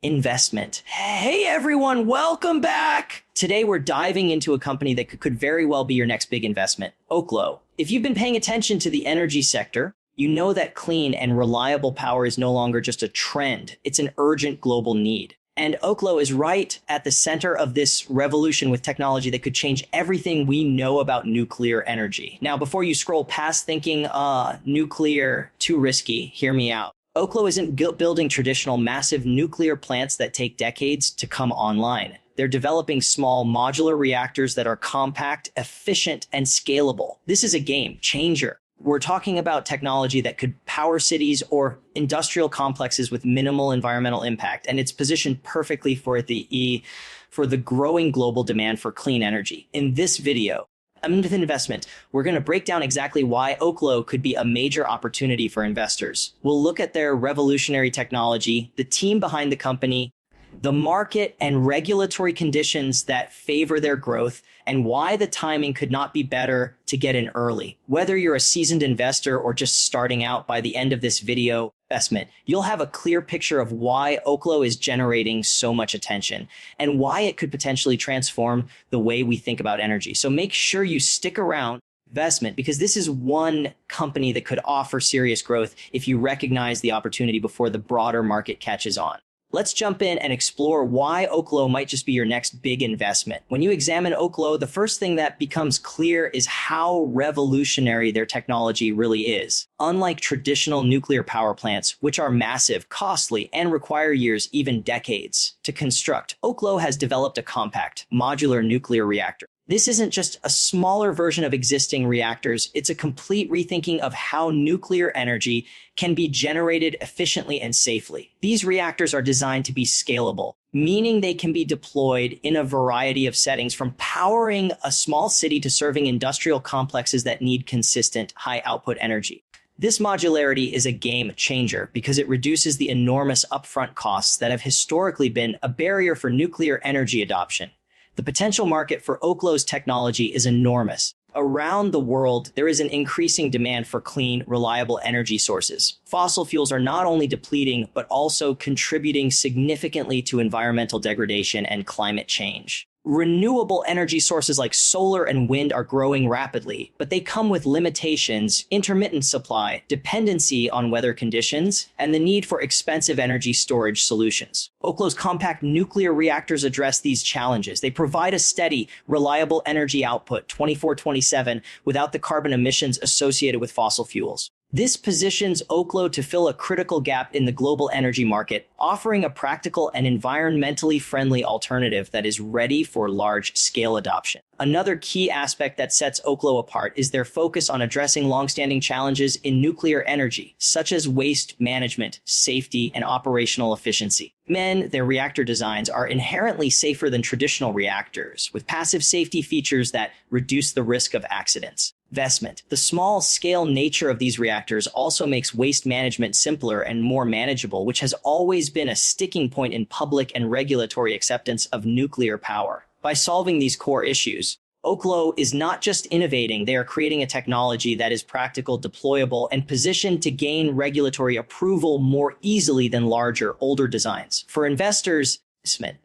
investment. Hey everyone, welcome back. Today we're diving into a company that could very well be your next big investment, Oklo. If you've been paying attention to the energy sector, you know that clean and reliable power is no longer just a trend. It's an urgent global need. And Oklo is right at the center of this revolution with technology that could change everything we know about nuclear energy. Now, before you scroll past thinking, nuclear, too risky, hear me out. Oklo isn't building traditional massive nuclear plants that take decades to come online. They're developing small modular reactors that are compact, efficient, and scalable. This is a game changer. We're talking about technology that could power cities or industrial complexes with minimal environmental impact, and it's positioned perfectly for the growing global demand for clean energy. In this video, with investment, we're going to break down exactly why Oklo could be a major opportunity for investors. We'll look at their revolutionary technology, the team behind the company, the market and regulatory conditions that favor their growth, and why the timing could not be better to get in early. Whether you're a seasoned investor or just starting out, by the end of this video investment, you'll have a clear picture of why Oklo is generating so much attention and why it could potentially transform the way we think about energy. So make sure you stick around investment, because this is one company that could offer serious growth if you recognize the opportunity before the broader market catches on. Let's jump in and explore why Oklo might just be your next big investment. When you examine Oklo, the first thing that becomes clear is how revolutionary their technology really is. Unlike traditional nuclear power plants, which are massive, costly, and require years, even decades, to construct, Oklo has developed a compact, modular nuclear reactor. This isn't just a smaller version of existing reactors, it's a complete rethinking of how nuclear energy can be generated efficiently and safely. These reactors are designed to be scalable, meaning they can be deployed in a variety of settings, from powering a small city to serving industrial complexes that need consistent, high-output energy. This modularity is a game changer because it reduces the enormous upfront costs that have historically been a barrier for nuclear energy adoption. The potential market for Oklo's technology is enormous. Around the world, there is an increasing demand for clean, reliable energy sources. Fossil fuels are not only depleting, but also contributing significantly to environmental degradation and climate change. Renewable energy sources like solar and wind are growing rapidly, but they come with limitations: intermittent supply, dependency on weather conditions, and the need for expensive energy storage solutions. Oklo's compact nuclear reactors address these challenges. They provide a steady, reliable energy output 24/7 without the carbon emissions associated with fossil fuels. This positions Oklo to fill a critical gap in the global energy market, offering a practical and environmentally friendly alternative that is ready for large-scale adoption. Another key aspect that sets Oklo apart is their focus on addressing long-standing challenges in nuclear energy, such as waste management, safety, and operational efficiency. Their reactor designs are inherently safer than traditional reactors, with passive safety features that reduce the risk of accidents. Investment. The small-scale nature of these reactors also makes waste management simpler and more manageable, which has always been a sticking point in public and regulatory acceptance of nuclear power. By solving these core issues, Oklo is not just innovating, they are creating a technology that is practical, deployable, and positioned to gain regulatory approval more easily than larger, older designs. For investors,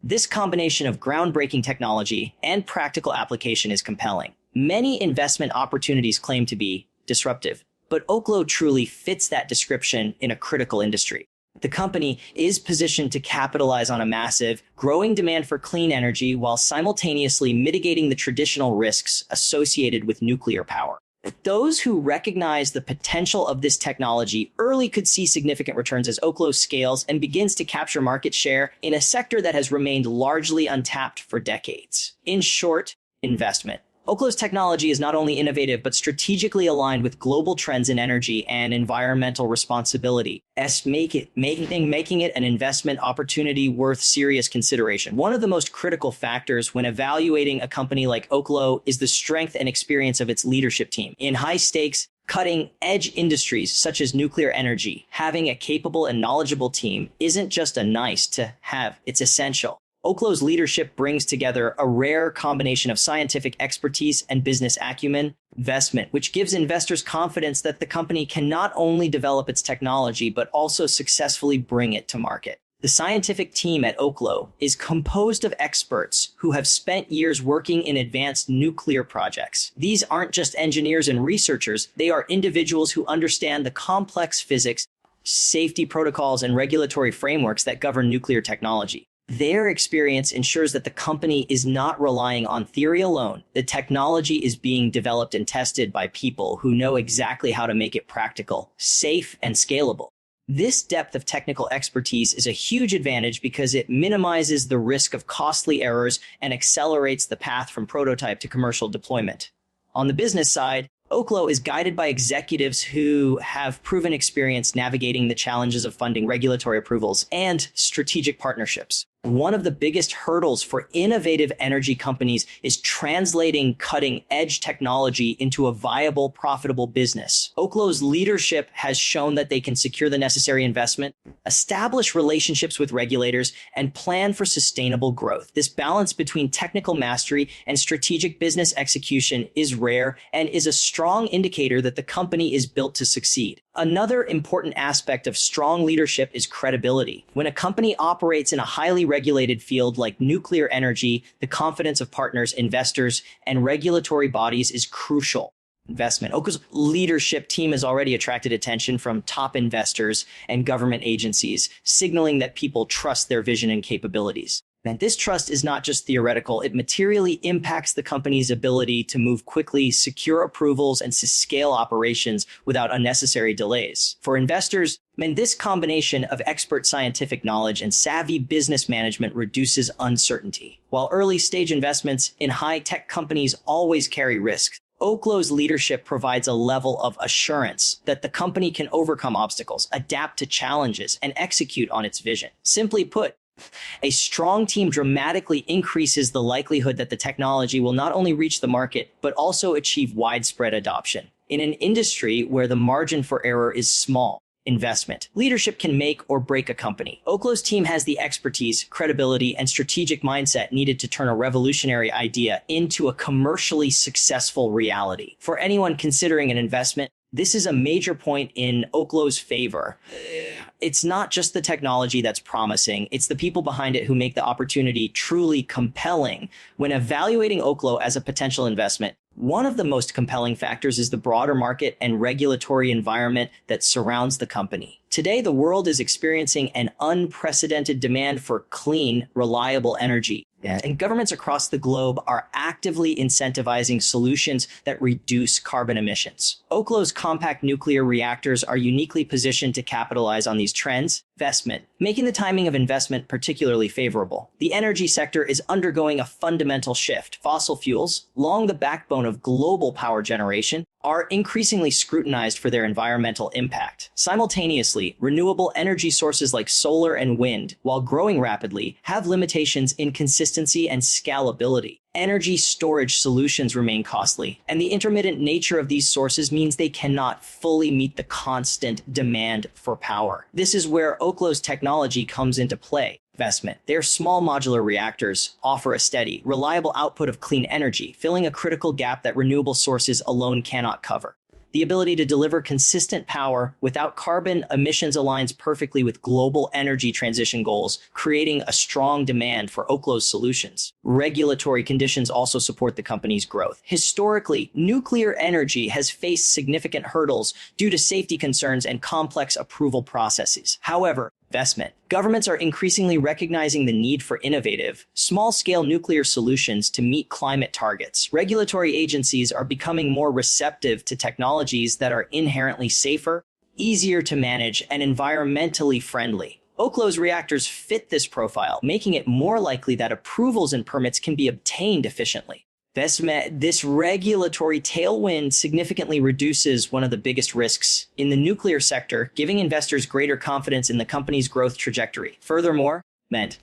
this combination of groundbreaking technology and practical application is compelling. Many investment opportunities claim to be disruptive, but Oklo truly fits that description in a critical industry. The company is positioned to capitalize on a massive, growing demand for clean energy while simultaneously mitigating the traditional risks associated with nuclear power. Those who recognize the potential of this technology early could see significant returns as Oklo scales and begins to capture market share in a sector that has remained largely untapped for decades. In short, investment. Oklo's technology is not only innovative, but strategically aligned with global trends in energy and environmental responsibility, making it an investment opportunity worth serious consideration. One of the most critical factors when evaluating a company like Oklo is the strength and experience of its leadership team. In high-stakes, cutting-edge industries such as nuclear energy, having a capable and knowledgeable team isn't just a nice to have, it's essential. Oklo's leadership brings together a rare combination of scientific expertise and business acumen, investment, which gives investors confidence that the company can not only develop its technology, but also successfully bring it to market. The scientific team at Oklo is composed of experts who have spent years working in advanced nuclear projects. These aren't just engineers and researchers, they are individuals who understand the complex physics, safety protocols, and regulatory frameworks that govern nuclear technology. Their experience ensures that the company is not relying on theory alone. The technology is being developed and tested by people who know exactly how to make it practical, safe, and scalable. This depth of technical expertise is a huge advantage because it minimizes the risk of costly errors and accelerates the path from prototype to commercial deployment. On the business side, Oklo is guided by executives who have proven experience navigating the challenges of funding, regulatory approvals, and strategic partnerships. One of the biggest hurdles for innovative energy companies is translating cutting-edge technology into a viable, profitable business. Oklo's leadership has shown that they can secure the necessary investment, establish relationships with regulators, and plan for sustainable growth. This balance between technical mastery and strategic business execution is rare and is a strong indicator that the company is built to succeed. Another important aspect of strong leadership is credibility. When a company operates in a highly regulated field like nuclear energy, the confidence of partners, investors, and regulatory bodies is crucial. Investment. Oklo's leadership team has already attracted attention from top investors and government agencies, signaling that people trust their vision and capabilities. And this trust is not just theoretical, it materially impacts the company's ability to move quickly, secure approvals, and to scale operations without unnecessary delays. For investors, this combination of expert scientific knowledge and savvy business management reduces uncertainty. While early-stage investments in high-tech companies always carry risks, Oklo's leadership provides a level of assurance that the company can overcome obstacles, adapt to challenges, and execute on its vision. Simply put, a strong team dramatically increases the likelihood that the technology will not only reach the market, but also achieve widespread adoption. In an industry where the margin for error is small, investment, leadership can make or break a company. Oklo's team has the expertise, credibility, and strategic mindset needed to turn a revolutionary idea into a commercially successful reality. For anyone considering an investment, this is a major point in Oklo's favor. It's not just the technology that's promising, it's the people behind it who make the opportunity truly compelling. When evaluating Oklo as a potential investment, one of the most compelling factors is the broader market and regulatory environment that surrounds the company. Today, the world is experiencing an unprecedented demand for clean, reliable energy. And governments across the globe are actively incentivizing solutions that reduce carbon emissions. Oklo's compact nuclear reactors are uniquely positioned to capitalize on these trends. Investment, making the timing of investment particularly favorable. The energy sector is undergoing a fundamental shift. Fossil fuels, long the backbone of global power generation, are increasingly scrutinized for their environmental impact. Simultaneously, renewable energy sources like solar and wind, while growing rapidly, have limitations in consistency and scalability. Energy storage solutions remain costly, and the intermittent nature of these sources means they cannot fully meet the constant demand for power. This is where Oklo's technology comes into play. Investment. Their small modular reactors offer a steady, reliable output of clean energy, filling a critical gap that renewable sources alone cannot cover. The ability to deliver consistent power without carbon emissions aligns perfectly with global energy transition goals, creating a strong demand for Oklo's solutions. Regulatory conditions also support the company's growth. Historically, nuclear energy has faced significant hurdles due to safety concerns and complex approval processes. However, investment. Governments are increasingly recognizing the need for innovative, small-scale nuclear solutions to meet climate targets. Regulatory agencies are becoming more receptive to technologies that are inherently safer, easier to manage, and environmentally friendly. Oklo's reactors fit this profile, making it more likely that approvals and permits can be obtained efficiently. This regulatory tailwind significantly reduces one of the biggest risks in the nuclear sector, giving investors greater confidence in the company's growth trajectory. Furthermore,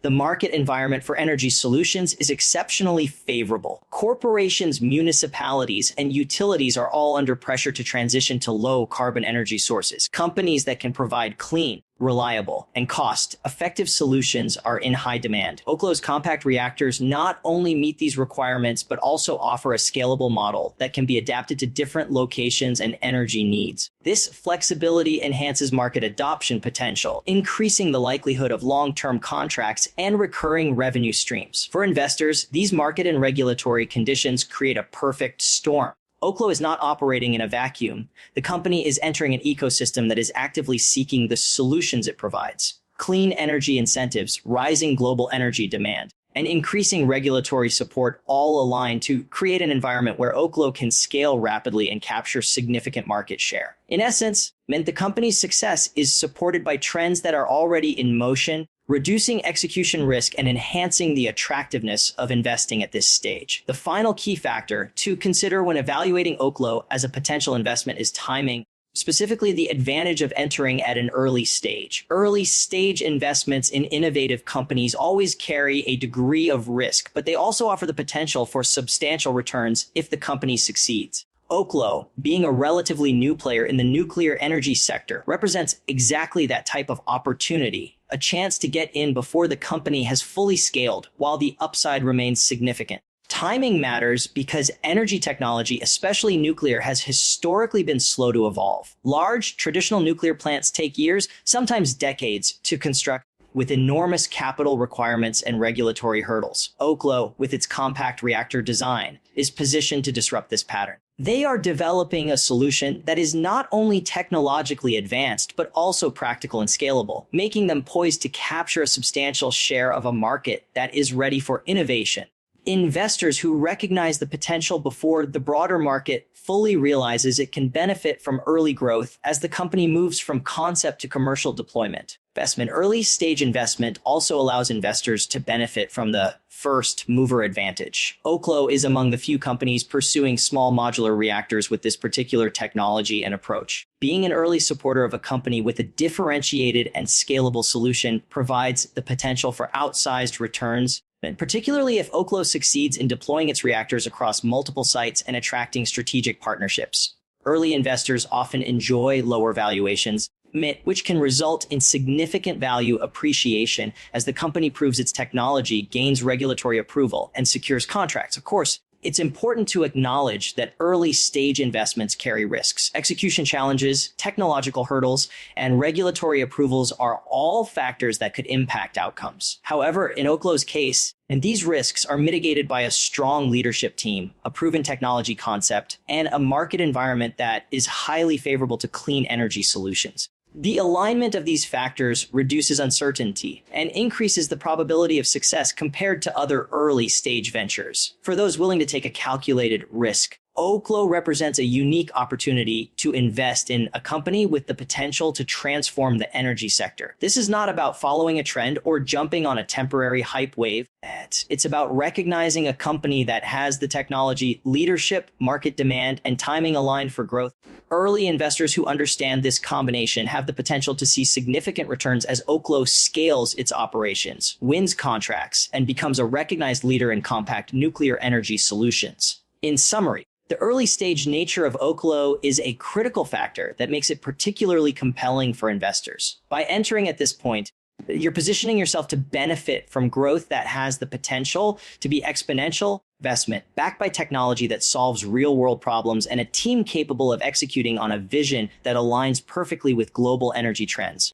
the market environment for energy solutions is exceptionally favorable. Corporations, municipalities, and utilities are all under pressure to transition to low carbon energy sources. Companies that can provide clean, reliable, and cost-effective solutions are in high demand. Oklo's compact reactors not only meet these requirements, but also offer a scalable model that can be adapted to different locations and energy needs. This flexibility enhances market adoption potential, increasing the likelihood of long-term contracts and recurring revenue streams. For investors, these market and regulatory conditions create a perfect storm. Oklo is not operating in a vacuum. The company is entering an ecosystem that is actively seeking the solutions it provides. Clean energy incentives, rising global energy demand, and increasing regulatory support all align to create an environment where Oklo can scale rapidly and capture significant market share. In essence, the company's success is supported by trends that are already in motion, reducing execution risk and enhancing the attractiveness of investing at this stage. The final key factor to consider when evaluating Oklo as a potential investment is timing, specifically the advantage of entering at an early stage. Early stage investments in innovative companies always carry a degree of risk, but they also offer the potential for substantial returns if the company succeeds. Oklo, being a relatively new player in the nuclear energy sector, represents exactly that type of opportunity, a chance to get in before the company has fully scaled, while the upside remains significant. Timing matters because energy technology, especially nuclear, has historically been slow to evolve. Large, traditional nuclear plants take years, sometimes decades, to construct, with enormous capital requirements and regulatory hurdles. Oklo, with its compact reactor design, is positioned to disrupt this pattern. They are developing a solution that is not only technologically advanced, but also practical and scalable, making them poised to capture a substantial share of a market that is ready for innovation. Investors who recognize the potential before the broader market fully realizes it can benefit from early growth as the company moves from concept to commercial deployment. Early stage investment also allows investors to benefit from the first mover advantage. Oklo is among the few companies pursuing small modular reactors with this particular technology and approach. Being an early supporter of a company with a differentiated and scalable solution provides the potential for outsized returns, particularly if Oklo succeeds in deploying its reactors across multiple sites and attracting strategic partnerships. Early investors often enjoy lower valuations, which can result in significant value appreciation as the company proves its technology, gains regulatory approval, and secures contracts. Of course, it's important to acknowledge that early stage investments carry risks. Execution challenges, technological hurdles, and regulatory approvals are all factors that could impact outcomes. However, in Oklo's case, these risks are mitigated by a strong leadership team, a proven technology concept, and a market environment that is highly favorable to clean energy solutions. The alignment of these factors reduces uncertainty and increases the probability of success compared to other early stage ventures. For those willing to take a calculated risk, Oklo represents a unique opportunity to invest in a company with the potential to transform the energy sector. This is not about following a trend or jumping on a temporary hype wave. It's about recognizing a company that has the technology, leadership, market demand, and timing aligned for growth. Early investors who understand this combination have the potential to see significant returns as Oklo scales its operations, wins contracts, and becomes a recognized leader in compact nuclear energy solutions. In summary, the early stage nature of Oklo is a critical factor that makes it particularly compelling for investors. By entering at this point, you're positioning yourself to benefit from growth that has the potential to be exponential investment, backed by technology that solves real-world problems and a team capable of executing on a vision that aligns perfectly with global energy trends.